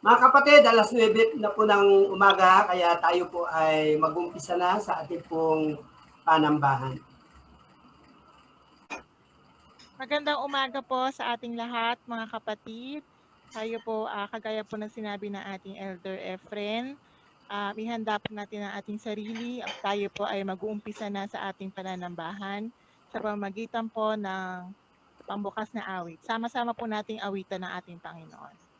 Mga kapatid, alas 9 na po ng umaga, kaya tayo po ay mag-umpisa na sa ating pong panambahan. Magandang umaga po sa ating lahat, mga kapatid. Tayo po, kagaya po ng sinabi ng ating Elder Efren, ihanda po natin ang ating sarili at tayo po ay mag-uumpisa na sa ating pananambahan sa pamamagitan po ng pambukas na awit. Sama-sama po nating awitan ng ating Panginoon.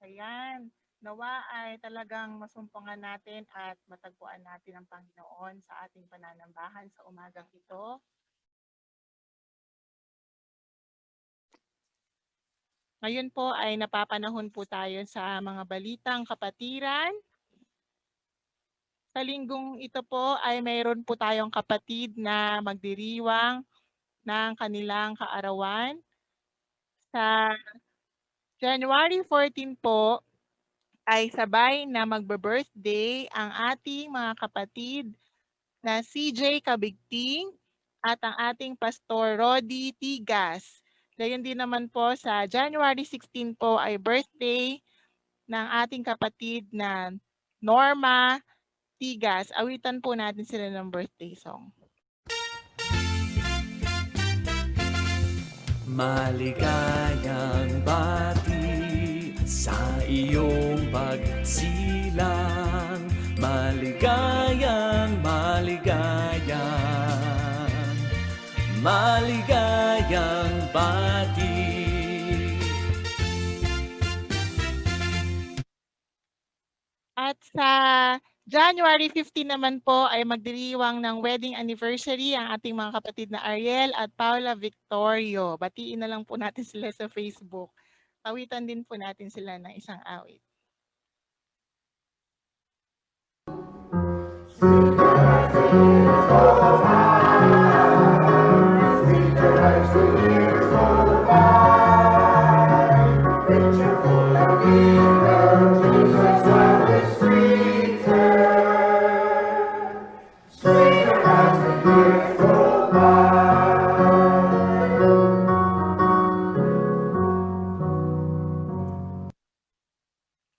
Ayan. Nawa ay talagang masumpungan natin at matagpuan natin ang Panginoon sa ating pananambahan sa umagang ito. Ngayon po ay napapanahon po tayo sa mga balitang kapatiran. Sa linggong ito po ay mayroon po tayong kapatid na magdiriwang ng kanilang kaarawan. Sa January 14 po ay sabay na magbe-birthday ang ating mga kapatid na CJ Kabigting at ang ating Pastor Rodi Tigas. Gayon din naman po sa January 16 po ay birthday ng ating kapatid na Norma Tigas. Awitan po natin sila ng birthday song. Maligayang bati sa iyong pagsilang. Maligayang, maligayang, maligayang bati. At sa January 15 naman po ay magdiriwang ng wedding anniversary ang ating mga kapatid na Ariel at Paula Victorio. Batiin na lang po natin sila sa Facebook. Awitan din po natin sila ng isang awit.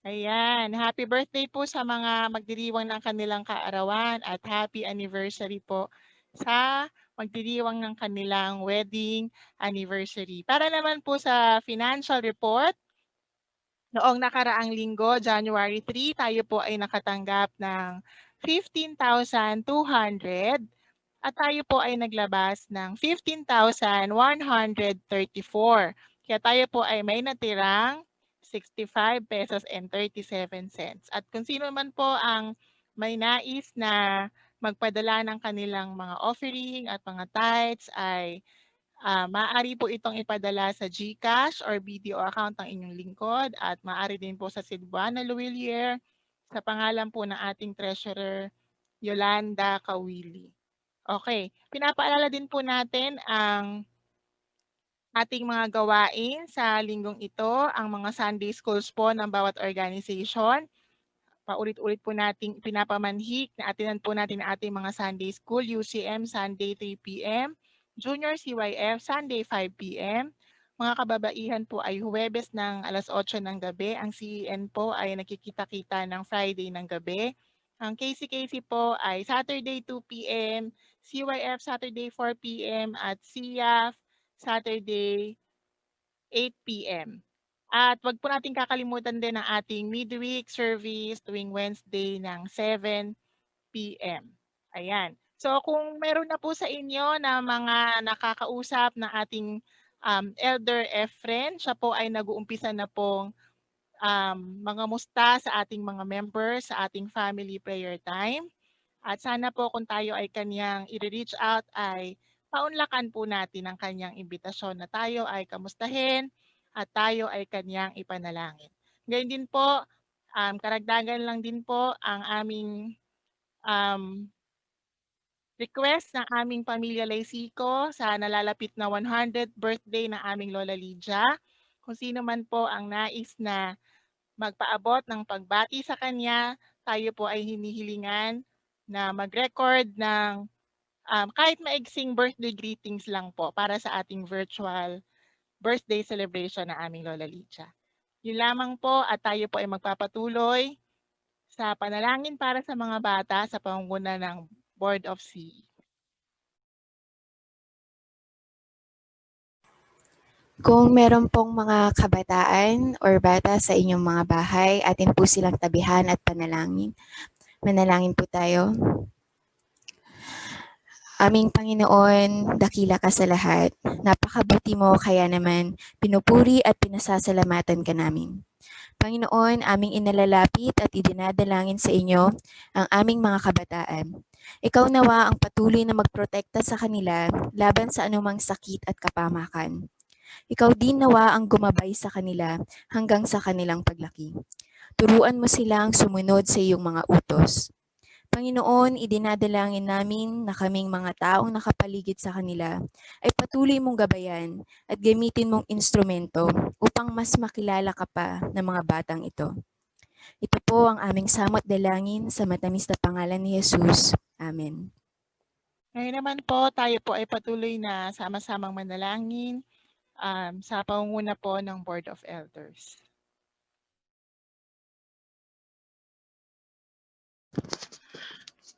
Ayan, happy birthday po sa mga magdiriwang ng kanilang kaarawan at happy anniversary po sa magdiriwang ng kanilang wedding anniversary. Para naman po sa financial report, noong nakaraang linggo, January 3, tayo po ay nakatanggap ng 15,200 at tayo po ay naglabas ng 15,134. Kaya tayo po ay may natirang 65 pesos and 37 cents. At kung sino man po ang may nais na magpadala ng kanilang mga offering at mga tithes ay maaari po itong ipadala sa GCash or BDO account ng inyong lingkod at maaari din po sa Silvana Luwilier sa pangalan po ng ating treasurer Yolanda Kawili. Okay, pinapaalala din po natin ang ating mga gawain sa linggong ito, ang mga Sunday schools po ng bawat organization. Paulit-ulit po nating pinapamanhik na atinan po natin ang ating mga Sunday school, UCM Sunday 3 p.m., Junior CYF Sunday 5 p.m., mga kababaihan po ay Huwebes ng alas 8 ng gabi, ang CEN po ay nakikita-kita ng Friday ng gabi, ang KCKC po ay Saturday 2 p.m., CYF Saturday 4 p.m. at CIAF Saturday 8 p.m. At wag po natin kakalimutan din ang ating midweek service tuwing Wednesday ng 7 p.m. Ayan. So kung meron na po sa inyo na mga nakakausap na ating Elder Efren, siya po ay nag-uumpisa na pong mga musta sa ating mga members sa ating family prayer time. At sana po kung tayo ay kanyang i-reach out ay paunlakan po natin ang kanyang imbitasyon na tayo ay kamustahin at tayo ay kanyang ipanalangin. Ngayon din po, karagdagan lang din po ang aming request ng aming pamilya Laisico sa nalalapit na 100th birthday ng aming Lola Lydia. Kung sino man po ang nais na magpaabot ng pagbati sa kanya, tayo po ay hinihilingan na mag-record ng kahit maigsing birthday greetings lang po para sa ating virtual birthday celebration na aming Lola Lydia. Yun lamang po at tayo po ay magpapatuloy sa panalangin para sa mga bata sa pamumuno ng Board of CE. Kung meron pong mga kabataan or bata sa inyong mga bahay, atin po silang tabihan at panalangin. Manalangin po tayo. Aming Panginoon, dakila ka sa lahat. Napakabuti mo, kaya naman pinupuri at pinasasalamatan ka namin. Panginoon, aming inalalapit at idinadalangin sa inyo ang aming mga kabataan. Ikaw nawa ang patuloy na magprotekta sa kanila laban sa anumang sakit at kapamakan. Ikaw din nawa ang gumabay sa kanila hanggang sa kanilang paglaki. Turuan mo silang sumunod sa iyong mga utos. Panginoon, idinadalangin namin na kaming mga taong nakapaligid sa kanila ay patuloy mong gabayan at gamitin mong instrumento upang mas makilala ka pa ng mga batang ito. Ito po ang aming samot dalangin sa matamis na pangalan ni Jesus. Amen. Ngayon naman po, tayo po ay patuloy na sama-samang manalangin sa pangunguna po ng Board of Elders.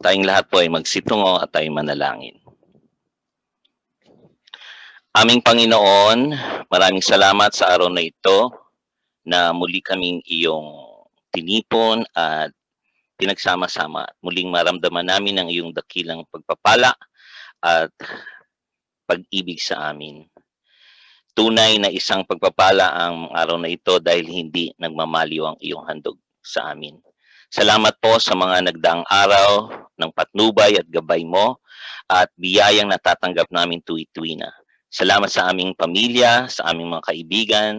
Tayong lahat po ay magsitungo at tayo manalangin. Aming Panginoon, maraming salamat sa araw na ito na muli kaming iyong tinipon at pinagsama-sama. Muling maramdaman namin ang iyong dakilang pagpapala at pag-ibig sa amin. Tunay na isang pagpapala ang araw na ito dahil hindi nagmamaliw ang iyong handog sa amin. Salamat po sa mga nagdaang araw ng patnubay at gabay mo at biyayang natatanggap namin tuwi-tuwi na. Salamat sa aming pamilya, sa aming mga kaibigan,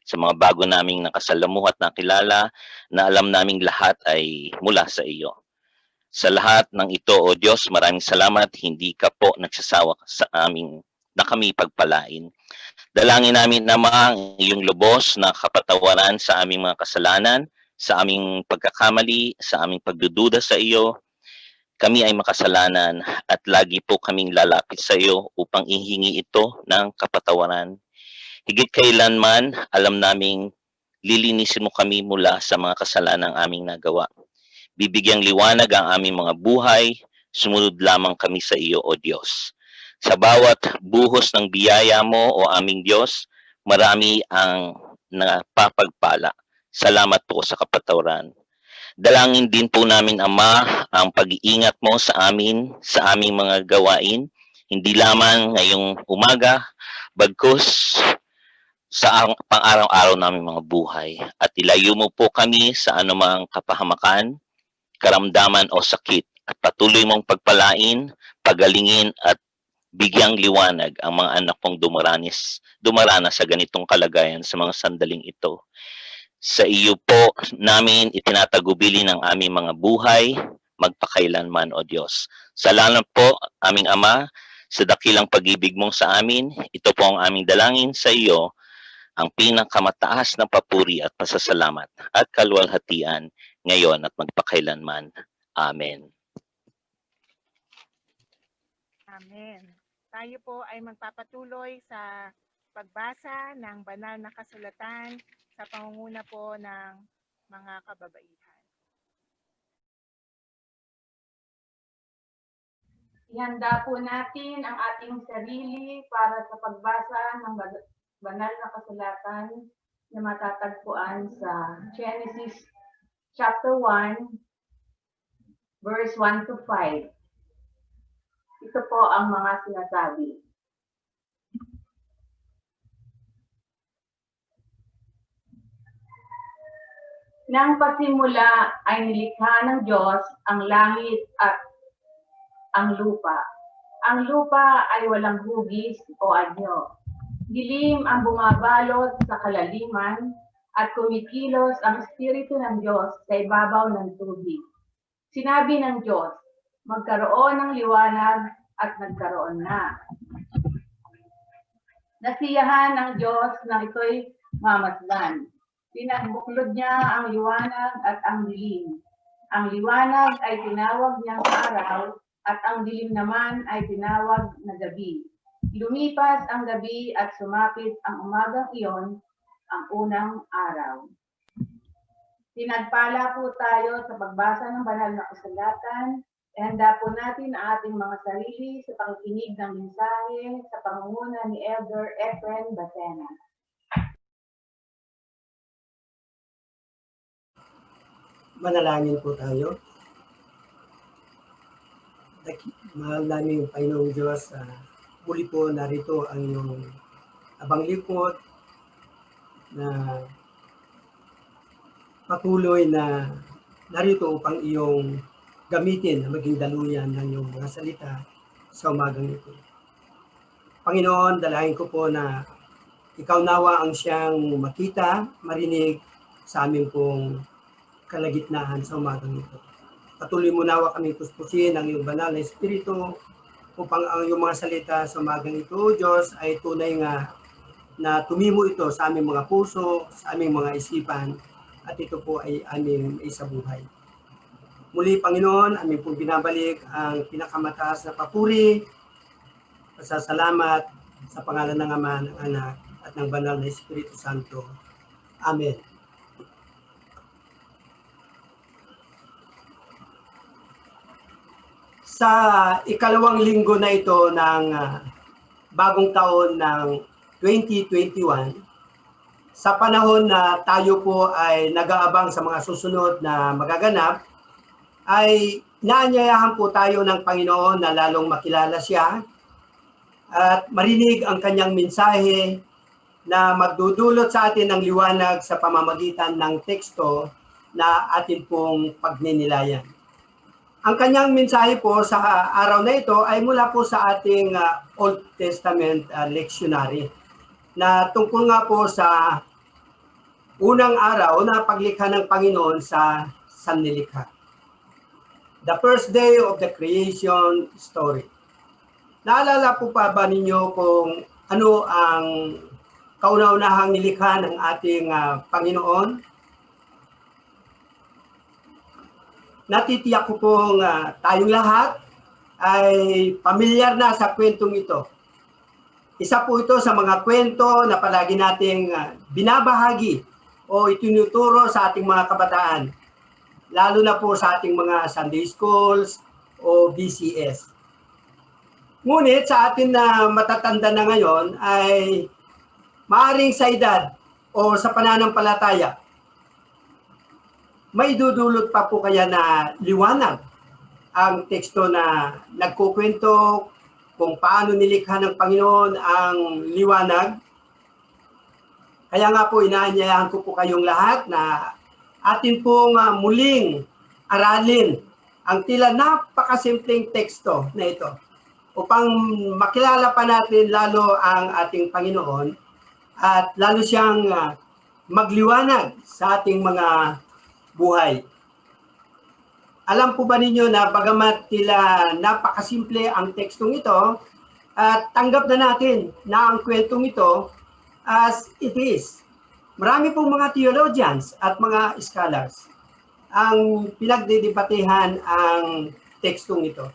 sa mga bago naming nakasalamuha at nakilala na alam naming lahat ay mula sa iyo. Sa lahat ng ito, O Diyos, maraming salamat. Hindi ka po nagsasawa sa aming na kami pagpalain. Dalangin namin naman ang iyong lubos na kapatawaran sa aming mga kasalanan, sa aming pagkakamali, sa aming pagdududa sa iyo. Kami ay makasalanan at lagi po kaming lalapit sa iyo upang ihingi ito ng kapatawaran. Higit kailanman, alam naming lilinisin mo kami mula sa mga kasalanang aming nagawa. Bibigyang liwanag ang aming mga buhay, sumunod lamang kami sa iyo, O Diyos. Sa bawat buhos ng biyaya mo, O aming Diyos, marami ang napapagpala. Salamat po sa kapatawaran. Dalangin din po namin, Ama, ang pag-iingat mo sa amin, sa aming mga gawain, hindi lamang ngayong umaga, bagkus sa pang-araw-araw naming mga buhay. At ilayo mo po kami sa anumang kapahamakan, karamdaman o sakit, at patuloy mong pagpalain, pagalingin at bigyang liwanag ang mga anak mong dumaranas sa ganitong kalagayan sa mga sandaling ito. Sa iyo po namin itinatagubili ng aming mga buhay, magpakailanman, O Diyos. Salamat po, aming Ama, sa dakilang pag-ibig mong sa amin. Ito po ang aming dalangin sa iyo, ang pinakamataas na papuri at pasasalamat at kaluwalhatian ngayon at magpakailanman. Amen. Amen. Tayo po ay magpapatuloy sa pagbasa ng banal na kasulatan sa pangunguna po ng mga kababaihan. Ihanda po natin ang ating sarili para sa pagbasa ng banal na kasulatan na matatagpuan sa Genesis chapter 1, verse 1 to 5. Ito po ang mga sinasabi. Nang pasimula ay nilikha ng Diyos ang langit at ang lupa. Ang lupa ay walang hugis o anyo. Dilim ang bumabalot sa kalaliman at kumikilos ang Espiritu ng Diyos sa ibabaw ng tubig. Sinabi ng Diyos, magkaroon ng liwanag at nagkaroon na. Nasiyahan ng Diyos na ito'y mamasdan. Pinabuklod niya ang liwanag at ang dilim. Ang liwanag ay tinawag niyang araw at ang dilim naman ay tinawag na gabi. Lumipas ang gabi at sumapit ang umagang iyon, ang unang araw. Pinagpala po tayo sa pagbasa ng banal na kasulatan. Ihanda po natin ang ating mga sarili sa pakikinig ng mensahe sa pangunguna ni Elder Efren Batena. Manalangin po tayo. Mahal namin Panginoong Diyos, muli po narito ang iyong abang lingkod na patuloy na narito upang iyong gamitin na maging daluyan ng iyong mga salita sa umagang ito. Panginoon, dalangin ko po na ikaw nawa ang siyang makita, marinig sa aming pong kalagitnaan sa umagang ito. Patuloy mo nawa kami puspusin ang iyong banal na Espiritu upang ang iyong mga salita sa umagang ito, Diyos, ay tunay nga na tumimo ito sa aming mga puso, sa aming mga isipan, at ito po ay aming isabuhay. Muli, Panginoon, aming pong binabalik ang pinakamataas na papuri, pasasalamat sa pangalan ng Ama, ng Anak, at at ng banal na Espiritu Santo. Amen. Sa ikalawang linggo na ito ng bagong taon ng 2021, sa panahon na tayo po ay nag-aabang sa mga susunod na magaganap, ay inaanyayahan po tayo ng Panginoon na lalong makilala siya at marinig ang kanyang mensahe na magdudulot sa atin ng liwanag sa pamamagitan ng teksto na atin pong pagninilayan. Ang kanyang mensahe po sa araw na ito ay mula po sa ating Old Testament lectionary na tungkol nga po sa unang araw na paglikha ng Panginoon sa sanlilikha. The first day of the creation story. Naalala po pa ba ninyo kung ano ang kauna-unahang nilikha ng ating Panginoon? Natitiyak ko pong tayong lahat ay pamilyar na sa kwentong ito. Isa po ito sa mga kwento na palagi nating binabahagi o itinuturo sa ating mga kabataan, lalo na po sa ating mga Sunday schools o BCS. Ngunit sa atin na matatanda na ngayon ay maaaring sa edad o sa pananampalataya, may dudulot pa po kaya na liwanag ang teksto na nagkukwento kung paano nilikha ng Panginoon ang liwanag. Kaya nga po inaanyayahan ko po kayong lahat na atin pong muling aralin ang tila napakasimpleng teksto na ito upang makilala pa natin lalo ang ating Panginoon at lalo siyang magliwanag sa ating mga buhay. Alam po ba ninyo na bagamat tila napakasimple ang tekstong ito, at tanggap na natin na ang kwentong ito as it is. Marami pong mga theologians at mga scholars ang pinagdidebatehan ang tekstong ito.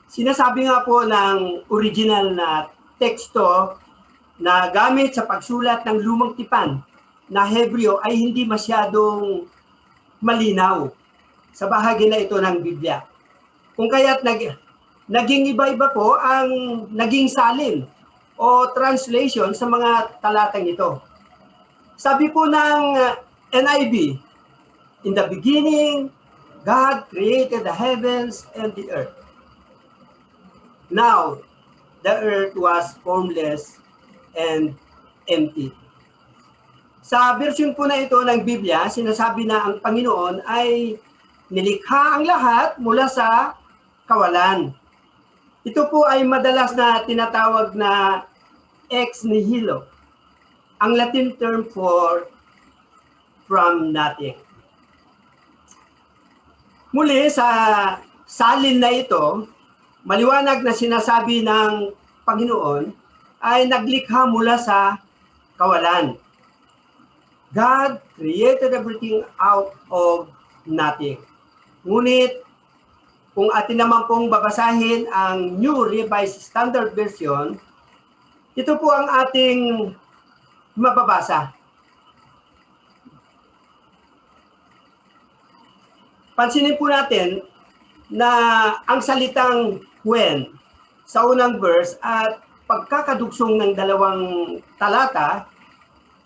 Sinasabi nga po ng original na teksto na gamit sa pagsulat ng lumang tipan na Hebreo ay hindi masyadong malinaw sa bahagi na ito ng Biblia. Kung kaya't naging iba-iba po ang naging salin o translation sa mga talatang ito. Sabi po ng NIV, "In the beginning, God created the heavens and the earth. Now, the earth was formless and empty." Sa version po na ito ng Biblia, sinasabi na ang Panginoon ay nilikha ang lahat mula sa kawalan. Ito po ay madalas na tinatawag na ex nihilo, ang Latin term for from nothing. Muli sa salin na ito, maliwanag na sinasabi ng Panginoon ay naglikha mula sa kawalan. God created everything out of nothing. Ngunit, kung atin naman pong babasahin ang New Revised Standard Version, ito po ang ating mababasa. Pansinin po natin na ang salitang when sa unang verse at pagkakadugsong ng dalawang talata,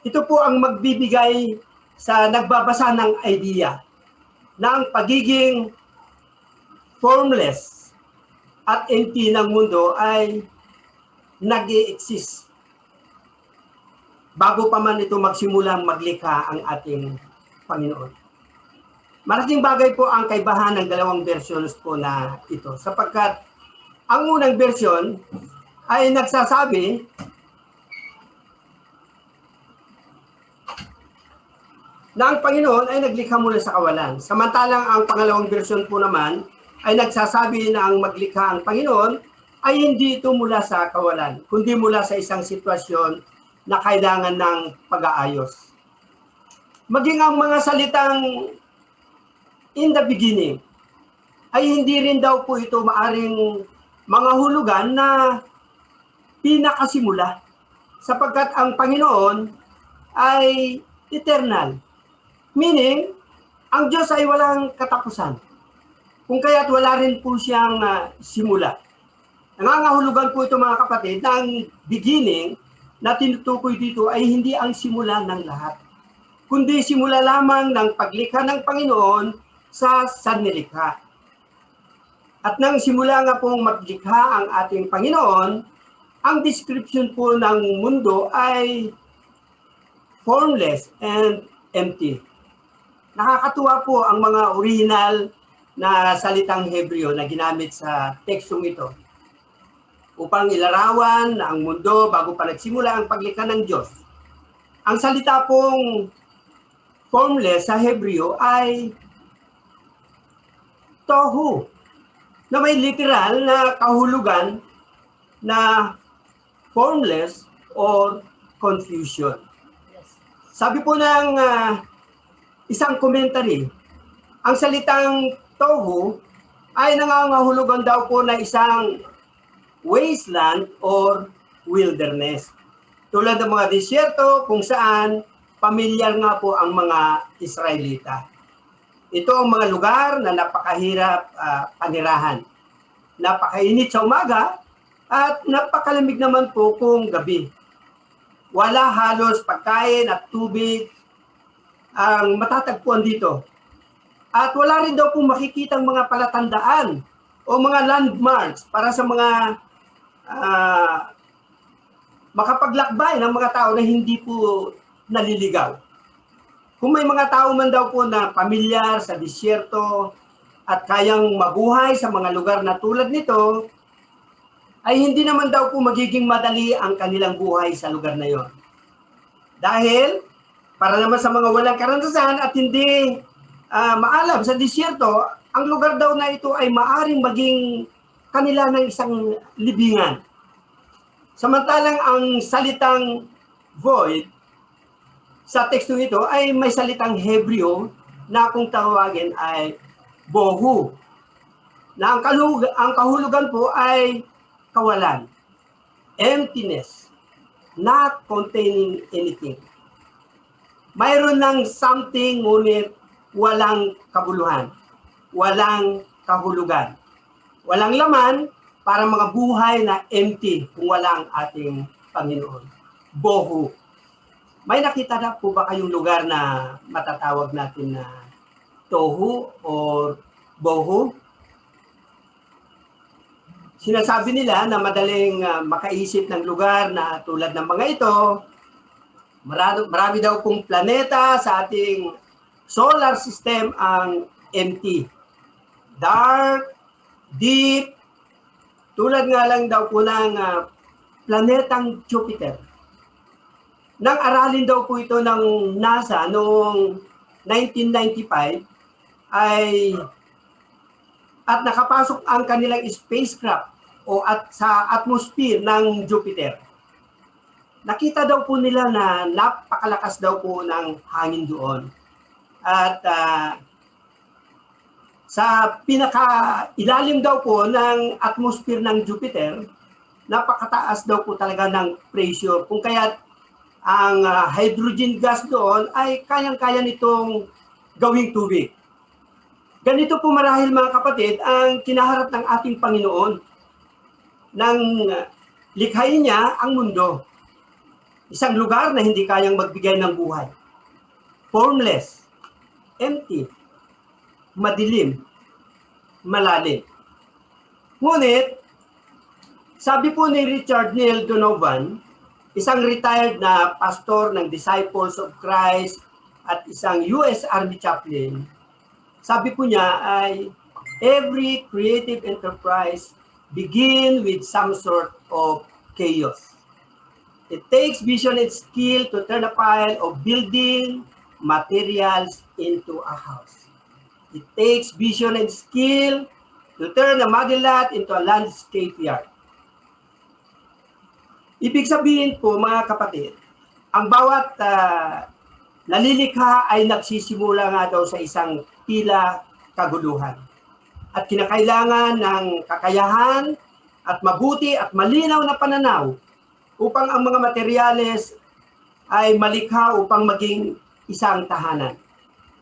ito po ang magbibigay sa nagbabasa ng idea na ang pagiging formless at empty ng mundo ay nag-i-exist bago pa man ito magsimulang maglikha ang ating Panginoon. Malaking bagay po ang kaibahan ng dalawang versions po na ito sapagkat ang unang version ay nagsasabi na ang Panginoon ay naglikha mula sa kawalan. Samantalang ang pangalawang version po naman ay nagsasabi na ang maglikha ang Panginoon ay hindi ito mula sa kawalan, kundi mula sa isang sitwasyon na kailangan ng pag-aayos. Maging ang mga salitang in the beginning ay hindi rin daw po ito maaring mga hulugan na pinakasimula sapagkat ang Panginoon ay eternal. Meaning, ang Diyos ay walang katapusan. Kung kaya't wala rin po siyang simula. Nangangahulugan po ito mga kapatid na ang beginning na tinutukoy dito ay hindi ang simula ng lahat, kundi simula lamang ng paglikha ng Panginoon sa sanlilikha. At nang simula nga pong maglikha ang ating Panginoon, ang description po ng mundo ay formless and empty. Nakakatuwa po ang mga original na salitang Hebreo na ginamit sa tekstong ito upang ilarawan na ang mundo bago pa nagsimula ang paglikha ng Diyos. Ang salita pong formless sa Hebreo ay tohu, na may literal na kahulugan na formless or confusion. Sabi po ng isang commentary, ang salitang tohu ay nangangahulugan daw po na isang wasteland or wilderness. Tulad ng mga disyerto kung saan pamilyar nga po ang mga Israelita. Ito ang mga lugar na napakahirap panirahan. Napakainit sa umaga at napakalamig naman po kung gabi. Wala halos pagkain at tubig ang matatagpuan dito. At wala rin daw po makikitang mga palatandaan o mga landmarks para sa mga makapaglakbay ng mga tao na hindi po naliligaw. Kung may mga tao man daw po na pamilyar sa disyerto at kayang mabuhay sa mga lugar na tulad nito, ay hindi naman daw po magiging madali ang kanilang buhay sa lugar na yon. Dahil, para naman sa mga walang karanasan at hindi maalam sa disyerto, ang lugar daw na ito ay maaring maging kanila ng isang libingan. Samantalang ang salitang void sa teksto ito ay may salitang Hebreo na kung tawagin ay bohu. Na ang kahulugan po ay kawalan, emptiness, not containing anything. Mayroon ng something ngunit walang kabuluhan, walang kahulugan. Walang laman para mga buhay na empty kung walang ating Panginoon. Bohu. May nakita na po ba kayong lugar na matatawag natin na tohu or bohu? Sinasabi nila na madaling makaisip ng lugar na tulad ng mga ito. Marami daw pong planeta sa ating solar system ang empty. Dark, deep, tulad nga lang daw po ng planetang Jupiter. Nang aralin daw po ito ng NASA noong 1995 at nakapasok ang kanilang spacecraft sa atmosphere ng Jupiter. Nakita daw po nila na napakalakas daw po ng hangin doon. At sa pinaka-ilalim daw po ng atmosphere ng Jupiter, napakataas daw po talaga ng pressure. Kung kaya ang hydrogen gas doon ay kayang-kaya nitong gawing tubig. Ganito po marahil mga kapatid ang kinaharap ng ating Panginoon nang likhain niya ang mundo. Isang lugar na hindi kayang magbigay ng buhay. Formless, empty, madilim, malalim. Ngunit, sabi po ni Richard Neil Donovan, isang retired na pastor ng Disciples of Christ at isang US Army chaplain, sabi po niya ay, every creative enterprise begin with some sort of chaos. It takes vision and skill to turn a pile of building materials into a house. It takes vision and skill to turn a muddy lot into a landscape yard. Ibig sabihin po mga kapatid, ang bawat nalilikha ay nagsisimula nga daw sa isang tila kaguluhan. At kinakailangan ng kakayahan at mabuti at malinaw na pananaw upang ang mga materyales ay malikha upang maging isang tahanan.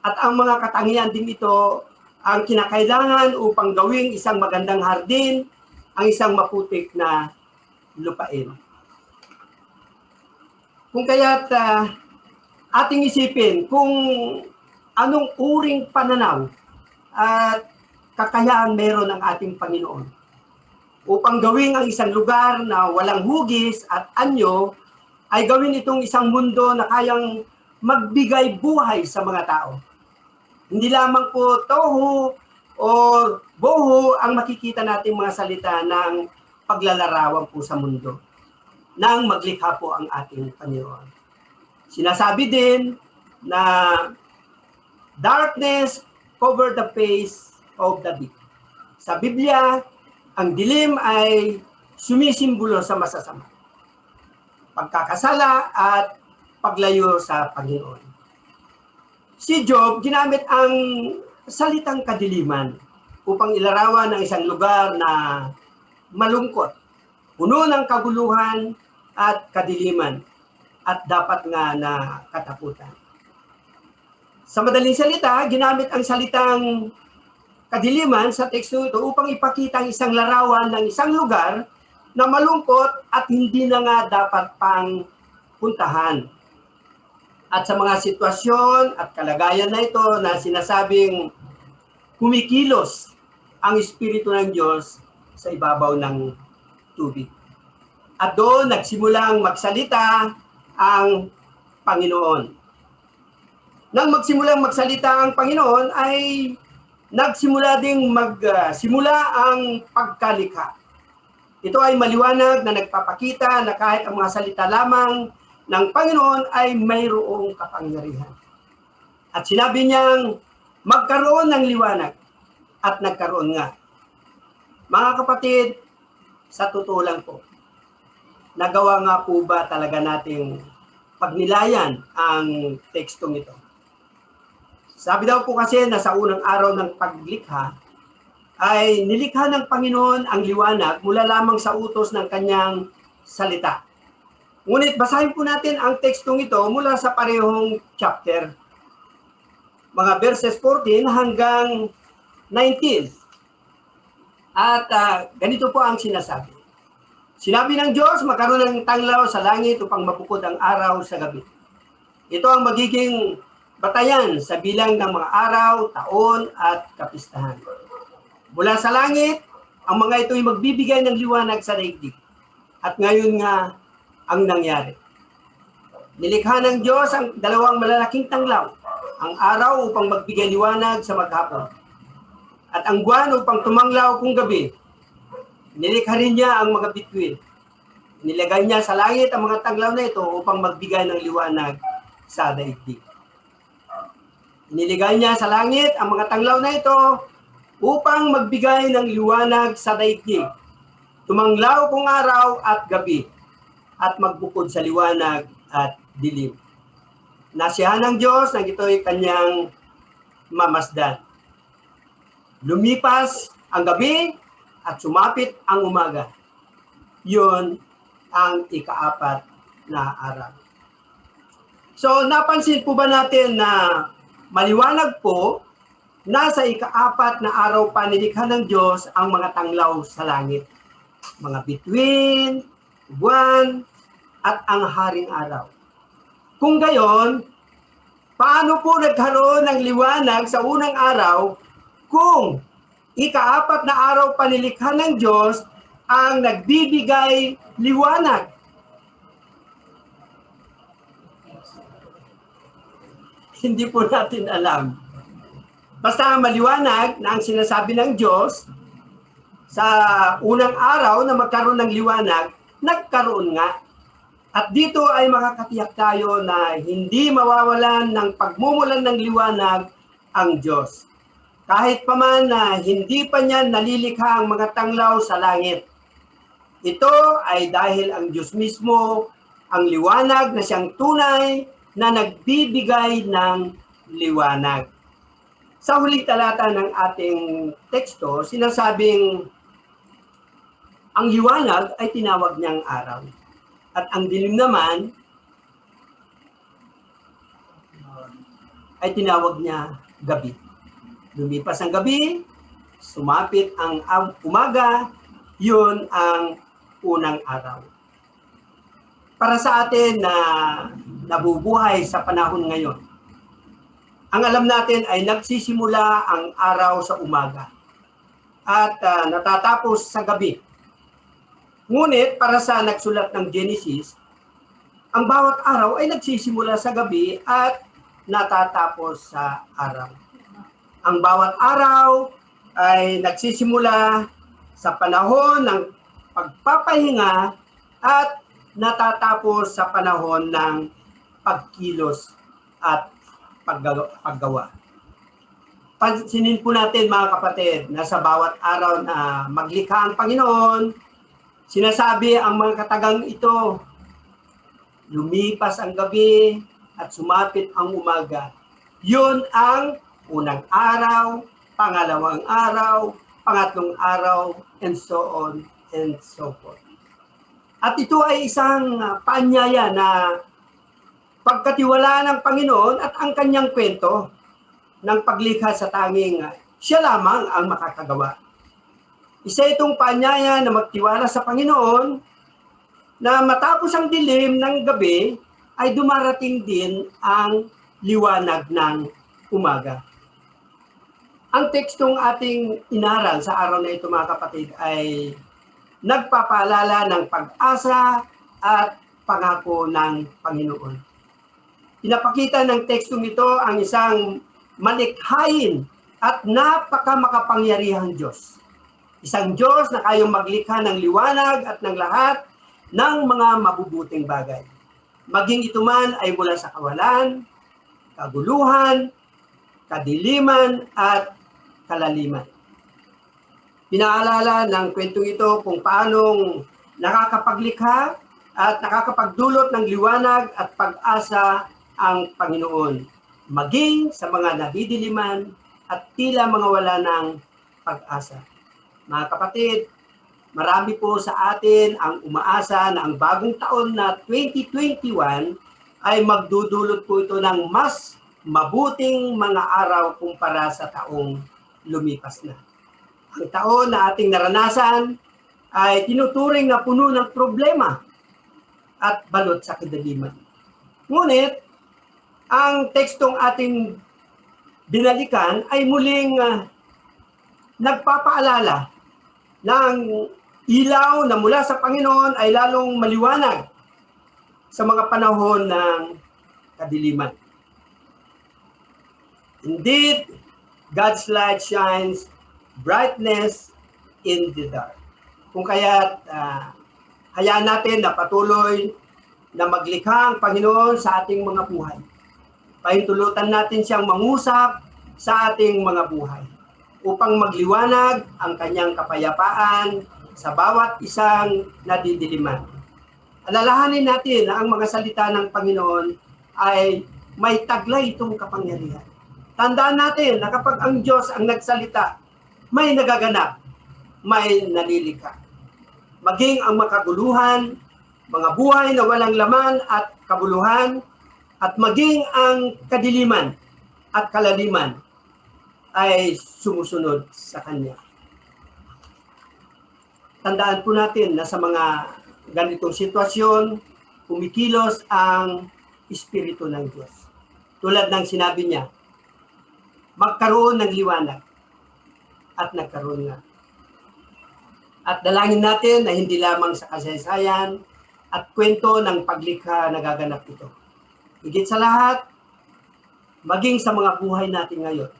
At ang mga katangian din ito ang kinakailangan upang gawing isang magandang hardin, ang isang maputik na lupain. Kung kaya't ating isipin kung anong uring pananaw at kakayahang meron ng ating Panginoon upang gawing ang isang lugar na walang hugis at anyo ay gawin itong isang mundo na kayang magbigay buhay sa mga tao. Hindi lamang po tohu o bohu ang makikita nating mga salita ng paglalarawan po sa mundo nang maglikha po ang ating Panginoon. Sinasabi din na darkness covered the face of the deep. Sa Biblia, ang dilim ay sumisimbolo sa masasama, pagkakasala at paglayo sa Panginoon. Si Job ginamit ang salitang kadiliman upang ilarawan ang isang lugar na malungkot, puno ng kaguluhan at kadiliman at dapat nga na katakutan. Sa madaling salita, ginamit ang salitang kadiliman sa teksto ito upang ipakita ang isang larawan ng isang lugar na malungkot at hindi na nga dapat pang puntahan. At sa mga sitwasyon at kalagayan na ito na sinasabing kumikilos ang Espiritu ng Diyos sa ibabaw ng tubig. At doon nagsimulang magsalita ang Panginoon. Nang magsimulang magsalita ang Panginoon ay nagsimula ding magsimula ang pagkalikha. Ito ay maliwanag na nagpapakita na kahit ang mga salita lamang ng Panginoon ay mayroong kapangyarihan. At sinabi niyang magkaroon ng liwanag at nagkaroon nga. Mga kapatid, sa totoo lang po, nagawa nga po ba talaga nating pagnilayan ang tekstong ito? Sabi daw po kasi na sa unang araw ng paglikha ay nilikha ng Panginoon ang liwanag mula lamang sa utos ng kanyang salita. Ngunit basahin po natin ang tekstong ito mula sa parehong chapter. Mga verses 14 hanggang 19. At ganito po ang sinasabi. Sinabi ng Diyos, magkaroon ng tanglaw sa langit upang mapukod ang araw sa gabi. Ito ang magiging batayan sa bilang ng mga araw, taon at kapistahan. Mula sa langit, ang mga ito ay magbibigay ng liwanag sa daigdig. At ngayon nga ang nangyari. Nilikha ng Diyos ang dalawang malalaking tanglaw, ang araw upang magbigay liwanag sa maghapon, at ang buwan upang tumanglaw kung gabi. Nilikha rin niya ang mga bituin. Nilagay niya sa langit ang mga tanglaw na ito upang magbigay ng liwanag sa daigdig. Niligay niya sa langit ang mga tanglaw na ito upang magbigay ng liwanag sa daigdig. Tumanglaw kung araw at gabi at magbukod sa liwanag at dilim. Nasiyahan ng Diyos na ito'y kanyang mamasdan. Lumipas ang gabi at sumapit ang umaga. Yun ang ikaapat na araw. So napansin po ba natin na maliwanag po na sa ikaapat na araw pa nilikha ng Diyos ang mga tanglaw sa langit, mga bituin, buwan, at ang haring araw. Kung gayon, paano po nagkaroon ng liwanag sa unang araw kung ikaapat na araw pa nilikha ng Diyos ang nagbibigay liwanag? Hindi po natin alam. Basta maliwanag na ang sinasabi ng Diyos sa unang araw na magkaroon ng liwanag, nagkaroon nga. At dito ay makakatiyak tayo na hindi mawawalan ng pagmumulan ng liwanag ang Diyos. Kahit pa man na hindi pa niya nalilikha ang mga tanglaw sa langit. Ito ay dahil ang Diyos mismo ang liwanag na siyang tunay na nagbibigay ng liwanag. Sa huling talata ng ating teksto, sinasabing ang liwanag ay tinawag niyang araw. At ang dilim naman ay tinawag niya gabi. Lumipas ang gabi, sumapit ang umaga, yun ang unang araw. Para sa atin na nabubuhay sa panahon ngayon, ang alam natin ay nagsisimula ang araw sa umaga at natatapos sa gabi. Ngunit para sa nagsulat ng Genesis, ang bawat araw ay nagsisimula sa gabi at natatapos sa araw. Ang bawat araw ay nagsisimula sa panahon ng pagpapahinga at natatapos sa panahon ng pagkilos at paggawa. Pansinin po natin mga kapatid na sa bawat araw na maglikha ang Panginoon, sinasabi ang mga katagang ito, lumipas ang gabi at sumapit ang umaga. Yun ang unang araw, pangalawang araw, pangatlong araw, and so on and so forth. At ito ay isang paanyaya na pagkatiwalaan ng Panginoon at ang kanyang kwento ng paglikha sa tanging siya lamang ang makakagawa. Isa itong paanyaya na magtiwala sa Panginoon na matapos ang dilim ng gabi ay dumarating din ang liwanag ng umaga. Ang tekstong ating inaral sa araw na ito mga kapatid ay nagpapaalala ng pag-asa at pangako ng Panginoon. Pinapakita ng tekstong ito ang isang malikhain at napakamakapangyarihang Diyos. Isang Diyos na kayang maglikha ng liwanag at ng lahat ng mga mabubuting bagay. Maging ito man ay mula sa kawalan, kaguluhan, kadiliman at kalaliman. Pinaalala ng kwentong ito kung paanong nakakapaglikha at nakakapagdulot ng liwanag at pag-asa ang Panginoon, maging sa mga nadidiliman at tila mga wala ng pag-asa. Mga kapatid, marami po sa atin ang umaasa na ang bagong taon na 2021 ay magdudulot po ito ng mas mabuting mga araw kumpara sa taong lumipas na. Ang taon na ating naranasan ay tinuturing na puno ng problema at balot sa kadaliman. Ngunit, ang tekstong ating binalikan ay muling nagpapaalala ng ilaw na mula sa Panginoon ay lalong maliwanag sa mga panahon ng kadiliman. Indeed, God's light shines brightness in the dark. Kung kaya hayaan natin na patuloy na maglikha ang Panginoon sa ating mga buhay. Pahintulutan natin siyang mangusap sa ating mga buhay upang magliwanag ang kanyang kapayapaan sa bawat isang nadidiliman. Alalahanin natin na ang mga salita ng Panginoon ay may taglay itong kapangyarihan. Tandaan natin na kapag ang Diyos ang nagsalita, may nagaganap, may nalilikha. Maging ang makaguluhan, mga buhay na walang laman at kabuluhan, at maging ang kadiliman at kalaliman ay sumusunod sa Kanya. Tandaan po natin na sa mga ganitong sitwasyon, kumikilos ang Espiritu ng Diyos. Tulad ng sinabi niya, magkaroon ng liwanag. At nagkaroon nga. At dalangin natin na hindi lamang sa kasaysayan at kwento ng paglikha nagaganap ito. Higit sa lahat, maging sa mga buhay natin ngayon,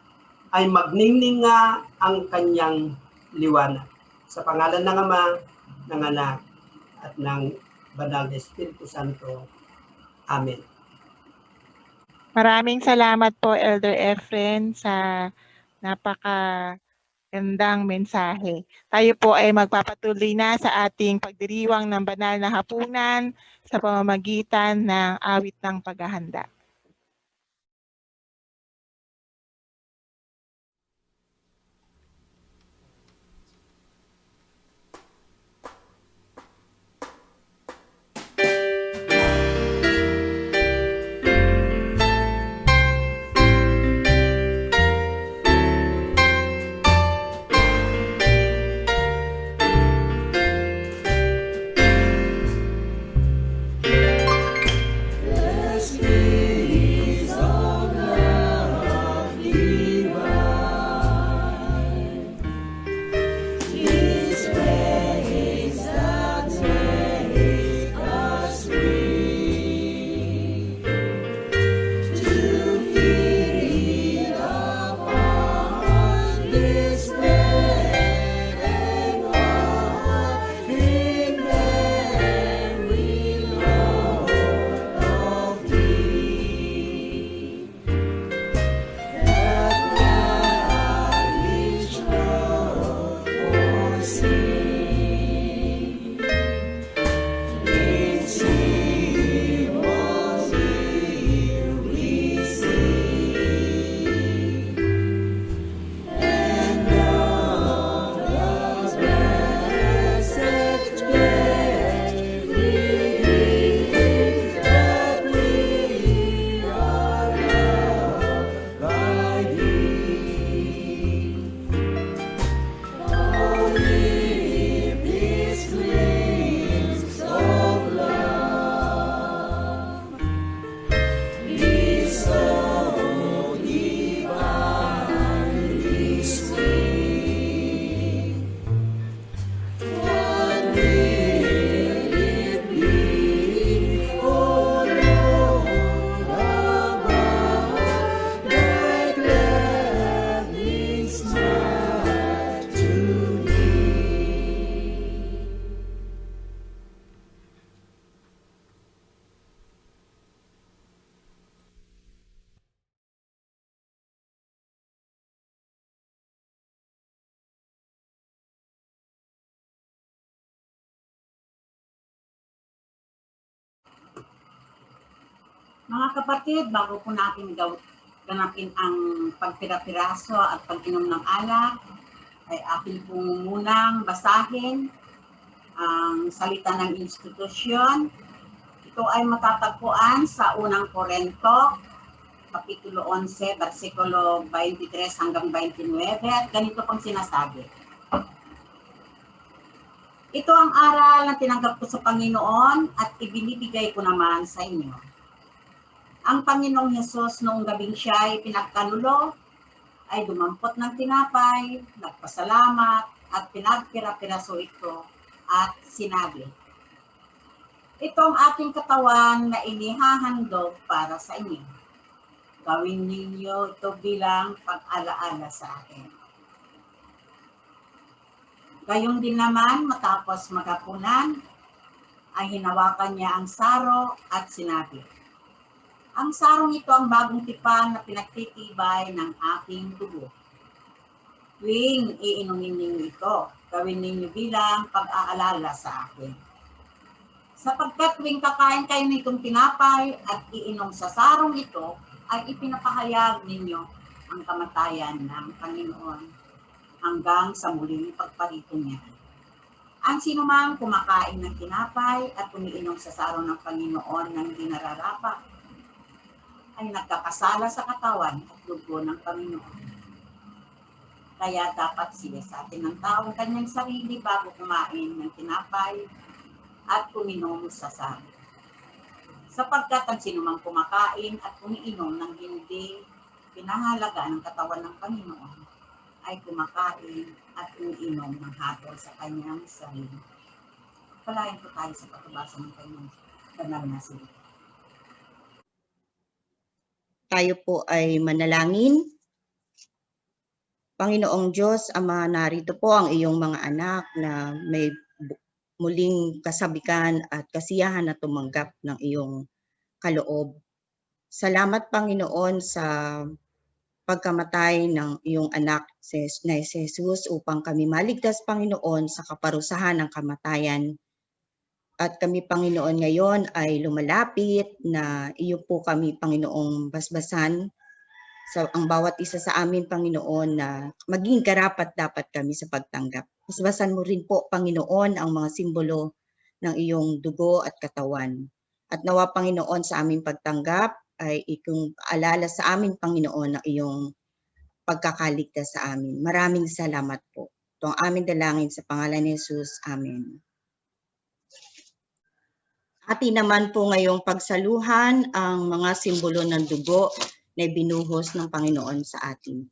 ay magningning nga ang kanyang liwanag. Sa pangalan ng Ama, ng Anak, at ng Banal na Espiritu Santo. Amen. Maraming salamat po, Elder Efren, sa napakagandang mensahe. Tayo po ay magpapatuloy na sa ating pagdiriwang ng banal na hapunan sa pamamagitan ng awit ng paghahanda. Mga kapatid, bago po natin ganapin ang pagpira-piraso at pag-inom ng alak, ay akin pong munang basahin ang salita ng institusyon. Ito ay matatagpuan sa unang Korinto, Kapitulo 11, versikulo 23 hanggang 29, at ganito pang sinasabi. Ito ang aral na tinanggap ko sa Panginoon at ibinibigay ko naman sa inyo. Ang Panginoong Hesus noong gabing siya ay pinagkanulo, ay dumampot ng tinapay, nagpasalamat, at pinagpira-piraso ito at sinabi, ito ang aking katawan na inihahandog para sa inyo. Gawin ninyo ito bilang pag-alaala sa akin. Gayong din naman, matapos maghapunan, ay hinawakan niya ang saro at sinabi, ang sarong ito ang bagong tipan na pinagtitibay ng aking dugo. Tuwing iinumin ninyo ito, gawin ninyo bilang pag-aalala sa akin. Sapagkat tuwing kakain kayo nitong tinapay at iinom sa sarong ito, ay ipinapahayag ninyo ang kamatayan ng Panginoon hanggang sa muling pagparito niya. Ang sinumang kumakain ng tinapay at umiinom sa sarong ng Panginoon ng hindi nararapat, ay nagkakasala sa katawan at dugo ng Panginoon. Kaya dapat siya sa atin ng taong kanyang sarili bago kumain ng tinapay at uminom sa sarong. Sapagkat ang sinumang kumakain at umiinom ng hindi pinahalaga ng katawan ng Panginoon, ay kumakain at umiinom ng hatol sa kanyang sarili. Palayan po tayo sa pagbasa ng kanyang banal na salita. Tayo po ay manalangin. Panginoong Diyos, Ama, narito po ang iyong mga anak na may muling kasabikan at kasiyahan na tumanggap ng iyong kaloob. Salamat, Panginoon, sa pagkamatay ng iyong anak na si Jesus upang kami maligtas, Panginoon, sa kaparusahan ng kamatayan. At kami, Panginoon, ngayon ay lumalapit na iyo po kami, Panginoong, basbasan sa ang bawat isa sa amin, Panginoon, na maging karapat dapat kami sa pagtanggap. Basbasan mo rin po, Panginoon, ang mga simbolo ng iyong dugo at katawan. At nawa, Panginoon, sa aming pagtanggap ay ikong alala sa amin, Panginoon, ng iyong pagkakaligtas sa amin. Maraming salamat po. Ito ang aming dalangin sa pangalan ni Jesus. Amen. Atin naman po ngayong pagsaluhan ang mga simbolo ng dugo na binuhos ng Panginoon sa atin.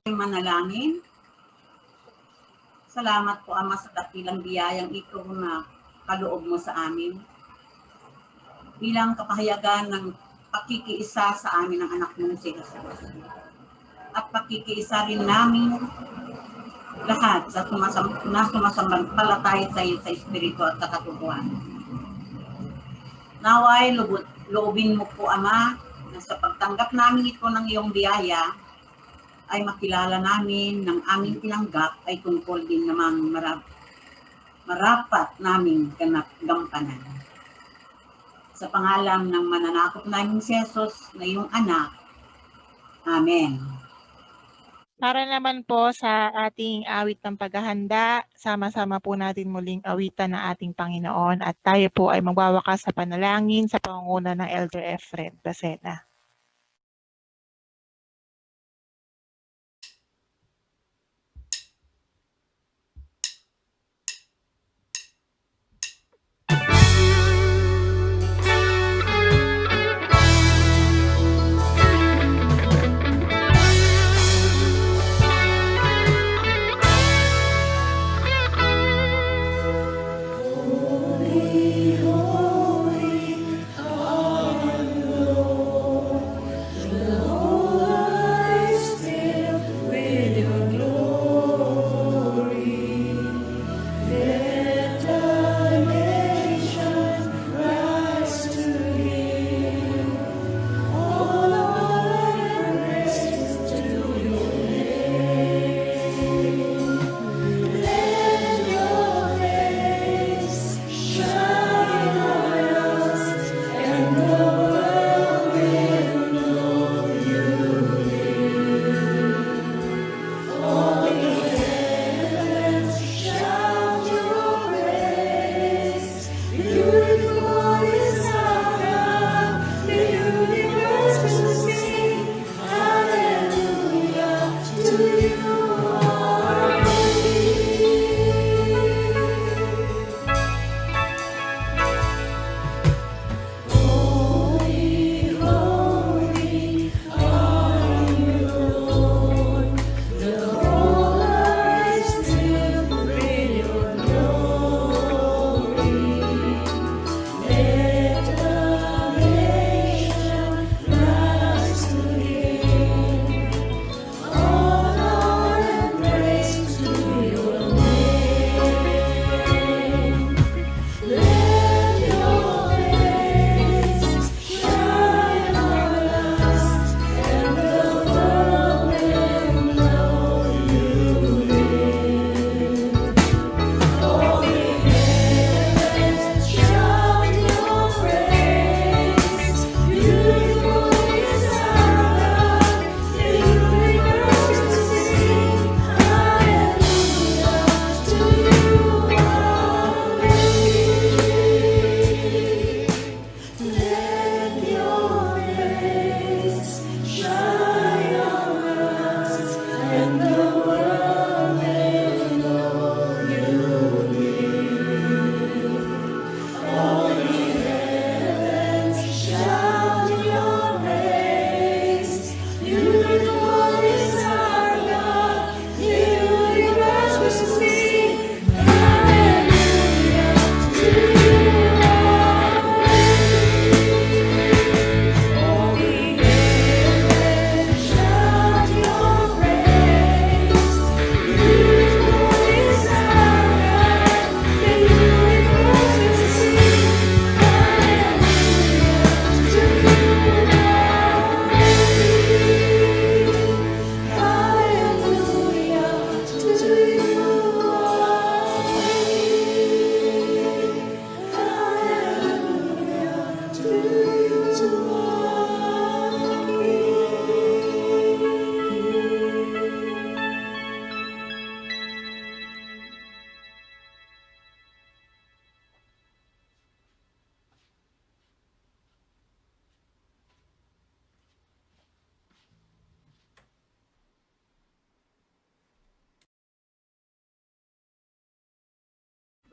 Manalangin. Salamat po, Ama, sa dakilang biyayang ito na kaloob mo sa amin. Bilang kapahayagan ng pakikiisa sa amin ng anak mo si Jesus. At pakikiisa rin namin lahat sa sumasampalataya sa iyo sa Espiritu at sa katubuan. Naway, loobin mo po, Ama, na sa pagtanggap namin ito ng iyong biyaya, ay makilala namin ng aming tinanggap ay tungkol din namang marapat naming gampanan. Sa pangalan ng mananakop namin si Jesus na iyong anak. Amen. Para naman po sa ating awit ng paghahanda, sama-sama po natin muling awitan ng ating Panginoon at tayo po ay magwawakas sa panalangin sa pangunguna ng Elder Efren Basena. Holy, holy, hallelujah.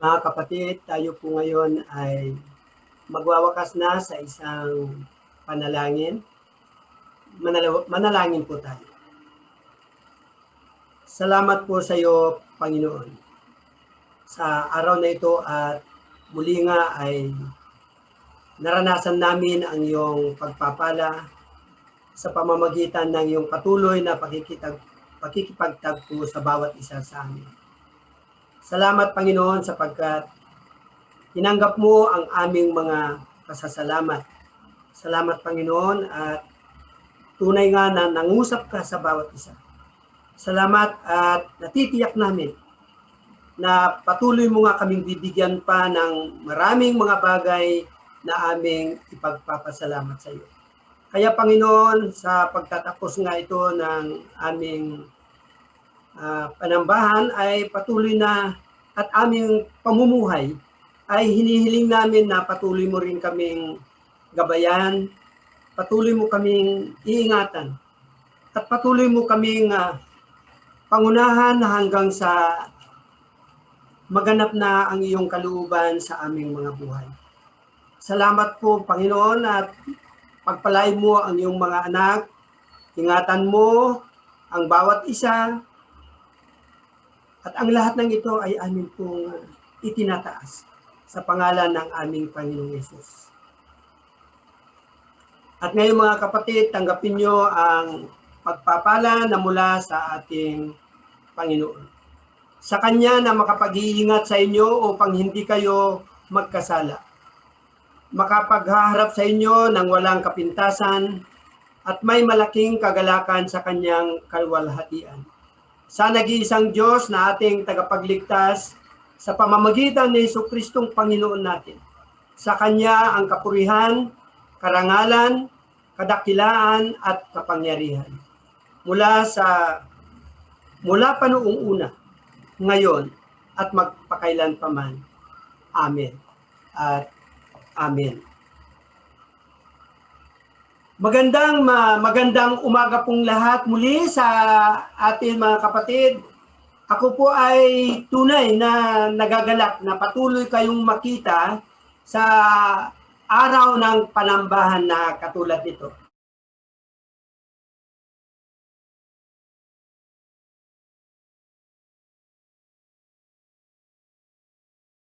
Mga kapatid, tayo po ngayon ay magwawakas na sa isang panalangin. Manalangin po tayo. Salamat po sa iyo, Panginoon, sa araw na ito at muli nga ay naranasan namin ang iyong pagpapala sa pamamagitan ng iyong patuloy na pakikipagtagpo sa bawat isa sa amin. Salamat, Panginoon, sapagkat tinanggap mo ang aming mga pasasalamat. Salamat, Panginoon, at tunay nga na nangusap ka sa bawat isa. Salamat at natitiyak namin na patuloy mo nga kaming bibigyan pa ng maraming mga bagay na aming ipagpapasalamat sa iyo. Kaya, Panginoon, sa pagtatapos nga ito ng aming panambahan ay patuloy na at aming pamumuhay ay hinihiling namin na patuloy mo rin kaming gabayan, patuloy mo kaming iingatan, at patuloy mo kaming pangunahan hanggang sa maganap na ang iyong kalooban sa aming mga buhay. Salamat po, Panginoon, at pagpalain mo ang iyong mga anak, ingatan mo ang bawat isa, at ang lahat ng ito ay amin pong itinataas sa pangalan ng aming Panginoong Yesus. At ngayon mga kapatid, tanggapin nyo ang pagpapala na mula sa ating Panginoon. Sa Kanya na makapag-iingat sa inyo upang hindi kayo magkasala. Makapaghaharap sa inyo ng walang kapintasan at may malaking kagalakan sa Kanyang kalwalhatian. Sa nag-iisang Diyos na ating tagapagligtas sa pamamagitan ni Jesucristong Panginoon natin. Sa Kanya ang kapurihan, karangalan, kadakilaan at kapangyarihan. Mula pa noong una, ngayon at magpakailan pa man. Amen. At Amen. Magandang umaga pong lahat muli sa ating mga kapatid. Ako po ay tunay na nagagalak na patuloy kayong makita sa araw ng panambahan na katulad nito.